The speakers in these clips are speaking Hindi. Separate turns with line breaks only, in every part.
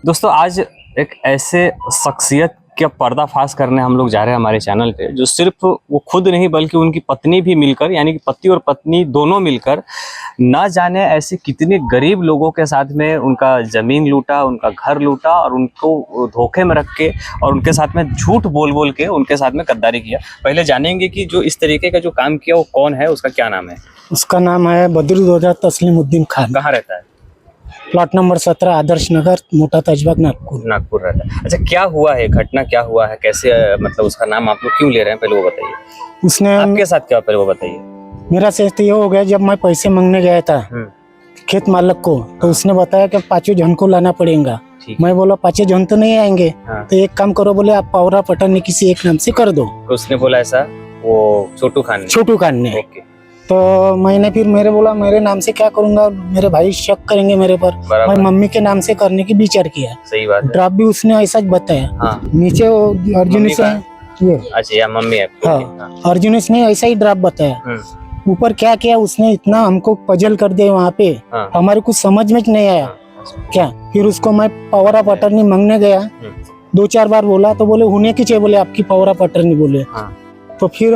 दोस्तों आज एक ऐसे शख्सियत का पर्दाफाश करने हम लोग जा रहे हैं हमारे चैनल पे, जो सिर्फ वो खुद नहीं बल्कि उनकी पत्नी भी मिलकर, यानी कि पति और पत्नी दोनों मिलकर ना जाने ऐसे कितने गरीब लोगों के साथ में उनका ज़मीन लूटा, उनका घर लूटा और उनको धोखे में रख के और उनके साथ में झूठ बोल बोल के उनके साथ में गद्दारी किया। पहले जानेंगे कि जो इस तरीके का जो काम किया वो कौन है, उसका क्या नाम है।
उसका नाम है बद्रुद्दौला तस्लीमुद्दीन खान।
कहाँ रहता है?
प्लॉट नंबर 17 आदर्श नगर, मोटा ताजबाग,
नागपुर रहता है। अच्छा, क्या हुआ है, घटना क्या हुआ है, कैसे मतलब उसका नाम आप लोग क्यों ले रहे हैं, पहले वो बताइए।
उसने
आपके साथ क्या, पहले वो बताइए।
मेरा से तो ये हो गया, जब मैं पैसे मांगने गया था खेत मालक को, तो उसने बताया कि 5 जन को लाना पड़ेगा। मैं बोला 5 जन तो नहीं आएंगे। तो एक काम करो, बोले आप पावरा पठान किसी एक नाम से कर दो।
उसने बोला ऐसा, वो छोटू खान ने।
तो मैंने फिर बोला मेरे नाम से क्या करूंगा, मेरे भाई शक करेंगे मेरे पर। मैं मम्मी के नाम से करने की विचार किया।
सही बात है।
ड्राफ्ट भी उसने ऐसा बताया। नीचे अर्जुन से ये,
अच्छा या मम्मी है।
हाँ, अर्जुन ने ऐसा ही ड्राफ्ट बताया। ऊपर क्या किया उसने, इतना हमको पजल कर दिया वहाँ पे। हमारे कुछ समझ में नहीं आया क्या। फिर उसको मैं पावर ऑफ अटर्नी मांगने गया, 2-4 बार बोला तो बोले होने की चाहिए, बोले आपकी पावर ऑफ अटर्नी बोले। तो फिर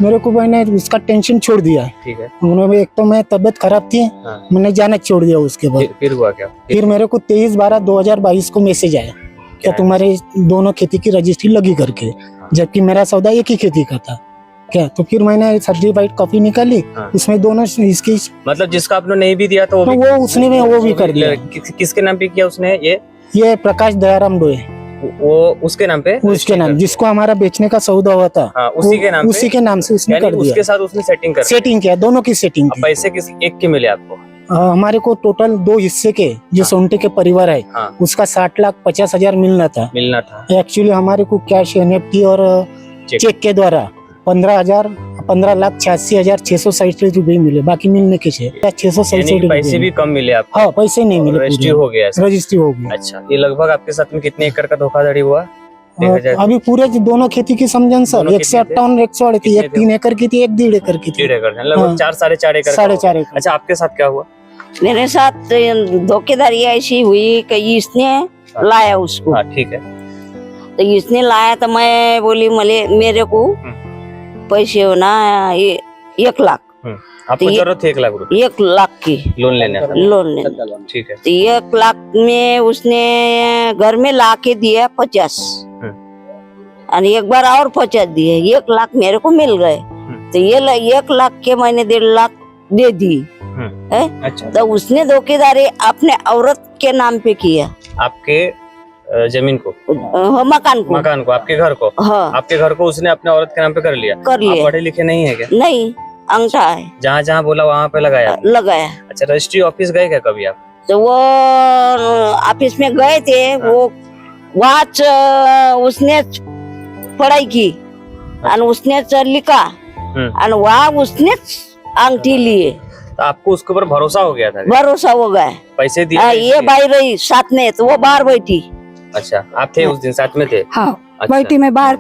मेरे को उसका टेंशन छोड़ दिया। ठीक है। उन्होंने, एक तो मैं तबीयत खराब थी, मैंने जाना छोड़ दिया। उसके बाद
फिर हुआ क्या?
फिर मेरे को 23/12/2022 को मैसेज आया क्या तुम्हारे दोनों खेती की रजिस्ट्री लगी करके, जबकि मेरा सौदा एक ही खेती का था क्या। तो फिर मैंने सर्टिफाइड कॉपी निकाली, उसमें दोनों इसकी, मतलब
जिसका आपने नहीं भी दिया तो
वो उसने वो भी कर दिया।
किसके नाम पे किया उसने?
ये प्रकाश दयाराम डोए,
वो उसके नाम पे,
उसके नाम, जिसको हमारा बेचने का सौदा हुआ था,
उसी के नाम से
उसने कर दिया।
उसके साथ उसने सेटिंग
किया, दोनों की सेटिंग की।
पैसे किस एक के मिले आपको?
हमारे को टोटल 2 हिस्से के, जो सोंटे के परिवार है, उसका 60,50,000 मिलना था। एक्चुअली हमारे को कैश, NFT और चेक के द्वारा 15,86,667 रुपए मिले, बाकी मिलने के 667
पैसे भी कम मिले आपको?
हाँ, पैसे नहीं मिले,
रजिस्ट्री हो गया। अच्छा, ये लगभग आपके साथ में कितने एकड़ का धोखाधड़ी हुआ?
अभी पूरे दोनों खेती की समझन सर, 158 108 थी, एक 3 एकड़ की थी, एक 1.5 एकड़ की थी।
1.5 एकड़, लगभग 4-4.5 एकड़।
4.5 एकड़।
अच्छा, आपके साथ क्या हुआ?
मेरे साथ धोखेधड़ी ऐसी हुई कि इसने लाया उसको।
ठीक है।
तो इसने लाया तो मैं बोली मेरे को पैसे हो ना 1 लाख।
आपको जरूरत है 1 लाख रुपए?
1 लाख की लोन लेने।
ठीक है।
तो 1 लाख में उसने घर में ला के दिया 50, और एक बार और 50 दिए, 1 लाख मेरे को मिल गए। तो ये 1 लाख के मैंने 1.5 लाख दे दी है।
अच्छा।
तो उसने धोखेदारी अपने औरत के नाम पे किया।
आपके जमीन को,
मकान को,
आपके घर को? हाँ। आपके घर को उसने अपने औरत के नाम पे कर लिया। आप पढ़े लिखे नहीं है क्या?
नहीं, अंगूठा है,
जहाँ जहाँ बोला वहाँ पे लगाया। अच्छा, रजिस्ट्री ऑफिस गए क्या कभी आप?
तो वो ऑफिस में गए थे। वो वहाँ उसने पढ़ाई की और उसने लिखा और वहाँ उसने अंगूठी लिए।
तो आपको उसके ऊपर भरोसा हो गया था?
भरोसा हो गया।
पैसे दिए?
ये भाई रही साथ में, तो वो बाहर बैठी।
अच्छा, आप थे उस दिन साथ में थे?
हाँ।
अच्छा।
बैठी में बाहर।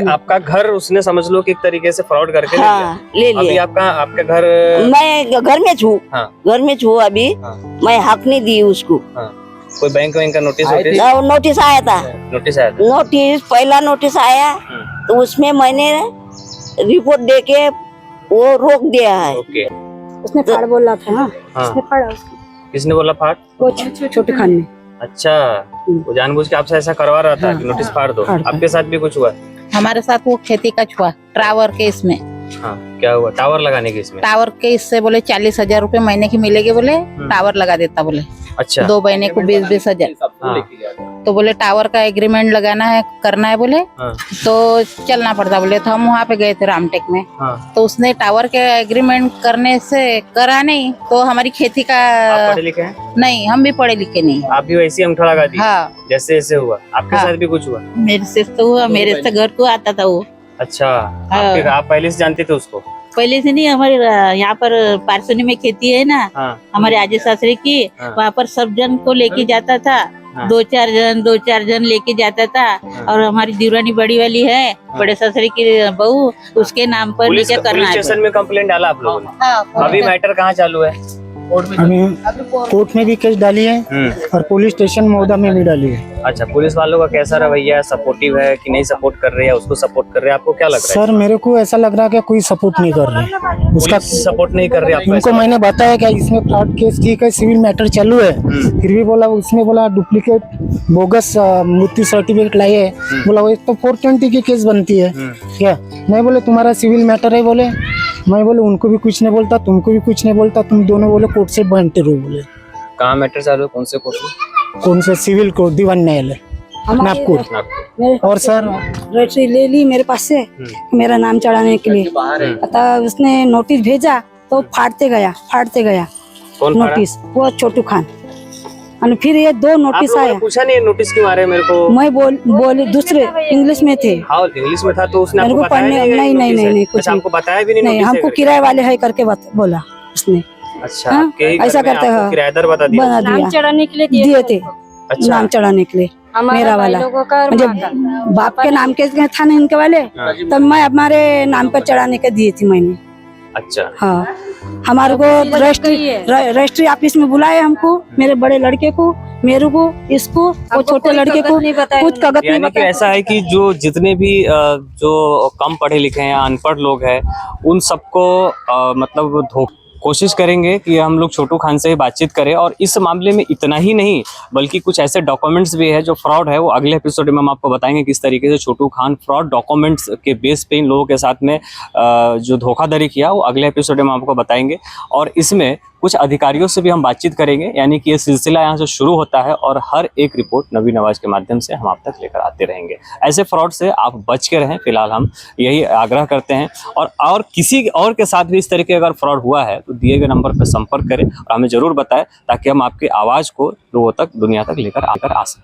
आपका घर उसने समझ लो कि एक तरीके से फ्रॉड करके ले लिया। अभी आपका घर,
मैं घर में छू।
हाँ।
घर में छू अभी। हाँ। मैं हक नहीं दी उसको।
हाँ। कोई बैंक का नोटिस
आया था? नोटिस पहला नोटिस आया, तो उसमें मैंने रिपोर्ट दे के वो रोक दिया है।
उसने फाड़ बोला था। हाँ। उसने फाड़ा उसको।
किसने बोला फाड़?
वो छोटे खान ने।
अच्छा, वो जानबूझ के आपसे ऐसा करवा रहा था कि नोटिस फाड़ दो। आपके साथ भी कुछ हुआ?
हमारे साथ वो खेती का हुआ, टावर के इसमें।
हाँ, क्या हुआ? टावर लगाने के इसमें?
टावर के इससे बोले 40,000 रुपए महीने की मिलेगी, बोले टावर लगा देता बोले।
अच्छा।
2 महीने को 20-20 हजार। तो बोले टावर का एग्रीमेंट लगाना है, करना है बोले। तो चलना पड़ता बोले। तो हम वहाँ पे गए थे रामटेक में। तो उसने टावर के एग्रीमेंट करने से करा नहीं, तो हमारी खेती का।
आप पढ़े लिखे हैं? नहीं,
हम भी पढ़े लिखे नहीं।
आप भी वैसे अंगूठा लगा दी? हाँ। जैसे हुआ आपके साथ भी कुछ हुआ?
मेरे से तो हुआ, मेरे से घर को आता था वो।
अच्छा, आप पहले से जानते थे उसको?
पहले से नहीं, हमारे यहाँ पर पारसोनी में खेती है ना। हमारे आजे सासरे की, वहाँ पर सब जन को लेके जाता था। 2-4 जन लेके जाता था। और हमारी दीवानी बड़ी वाली है, बड़े ससुर की बहू, उसके नाम पर नीचे करना है।
पुलिस स्टेशन में कंप्लेंट डाला आप लोगों ने? अभी मैटर कहाँ चालू है?
अभी कोर्ट में भी केस डाली है और पुलिस स्टेशन मौदा में भी डाली है।
अच्छा, पुलिस वालों का कैसा रवैया है? सपोर्टिव है कि नहीं सपोर्ट कर रहे हैं, उसको सपोर्ट कर रहे हैं? आपको क्या लग रहा है?
सर मेरे को ऐसा लग रहा है कि कोई सपोर्ट नहीं कर रहे उसका।
सपोर्ट नहीं कर रहे आपको?
उनको मैंने बताया कि इसमें फ्रॉड केस ठीक है, सिविल मैटर चालू है, फिर भी बोला उसमें बोला डुप्लीकेट बोगस मृत्यु सर्टिफिकेट लाए है। बोला वो तो 420 की केस बनती है क्या? नहीं बोले तुम्हारा सिविल मैटर है। बोले मैं बोले उनको भी कुछ नहीं बोलता, तुमको भी कुछ नहीं बोलता, तुम दोनों बोले कोर्ट से बनते रहो। बोले
कहाँ मैटर चालू है? कौन से कोर्ट में?
कौन से? सिविल कोर्ट, दीवान न्यायालय नागपुर। और सर
रजिस्ट्री ले ली मेरे पास से मेरा नाम चढ़ाने के लिए, अतः उसने नोटिस भेजा तो फाड़ते गया
कौन फाड़ा?
नोटिस, वो छोटू खान। और फिर ये 2
आप
नोटिस
लोगों ने
आया।
पूछा नहीं नोटिस क्यों आ रहे हैं मेरे को?
मैं बोली दूसरे इंग्लिश में थे,
हाँ इंग्लिश में था तो उसने
मेरे
आपको
को
बताया
पढ़ने
नहीं?
नहीं कुछ
अच्छा, आपको बताया भी नहीं?
नहीं,
notice है
हमको
करके?
किराए वाले है करके बोला उसने।
अच्छा,
हाँ,
आपके ही घर
ऐसा
में
करते
आपको
हैं।
किराएदार बता दिया?
बना दिया,
चढ़ाने के लिए
दिए थे
अच्छा,
नाम चढ़ाने के लिए मेरा वाला। जब बाप के नाम के था ना इनके वाले, तब मैं हमारे नाम पर चढ़ाने के दिए थी मैंने।
अच्छा,
हाँ, हमारे को रजिस्ट्री ऑफिस में बुलाए हमको, मेरे बड़े लड़के को, मेरे को, इसको, वो छोटे लड़के को कुछ कागज नहीं
यानी कि
बताया।
ऐसा है कि जो जितने भी जो कम पढ़े लिखे हैं या अनपढ़ लोग हैं उन सबको मतलब कोशिश करेंगे कि हम लोग छोटू खान से ही बातचीत करें। और इस मामले में इतना ही नहीं बल्कि कुछ ऐसे डॉक्यूमेंट्स भी है जो फ्रॉड है, वो अगले एपिसोड में हम आपको बताएंगे किस तरीके से छोटू खान फ्रॉड डॉक्यूमेंट्स के बेस पे इन लोगों के साथ में जो धोखाधड़ी किया वो अगले एपिसोड में आपको बताएंगे। और इसमें कुछ अधिकारियों से भी हम बातचीत करेंगे, यानी कि ये सिलसिला यहाँ से शुरू होता है और हर एक रिपोर्ट नवीन आवाज के माध्यम से हम आप तक लेकर आते रहेंगे। ऐसे फ्रॉड से आप बच के रहें, फिलहाल हम यही आग्रह करते हैं। और किसी और के साथ भी इस तरीके अगर फ्रॉड हुआ है तो दिए गए नंबर पर संपर्क करें और हमें जरूर बताएं ताकि हम आपकी आवाज़ को लोगों तक, दुनिया तक लेकर आ सकें।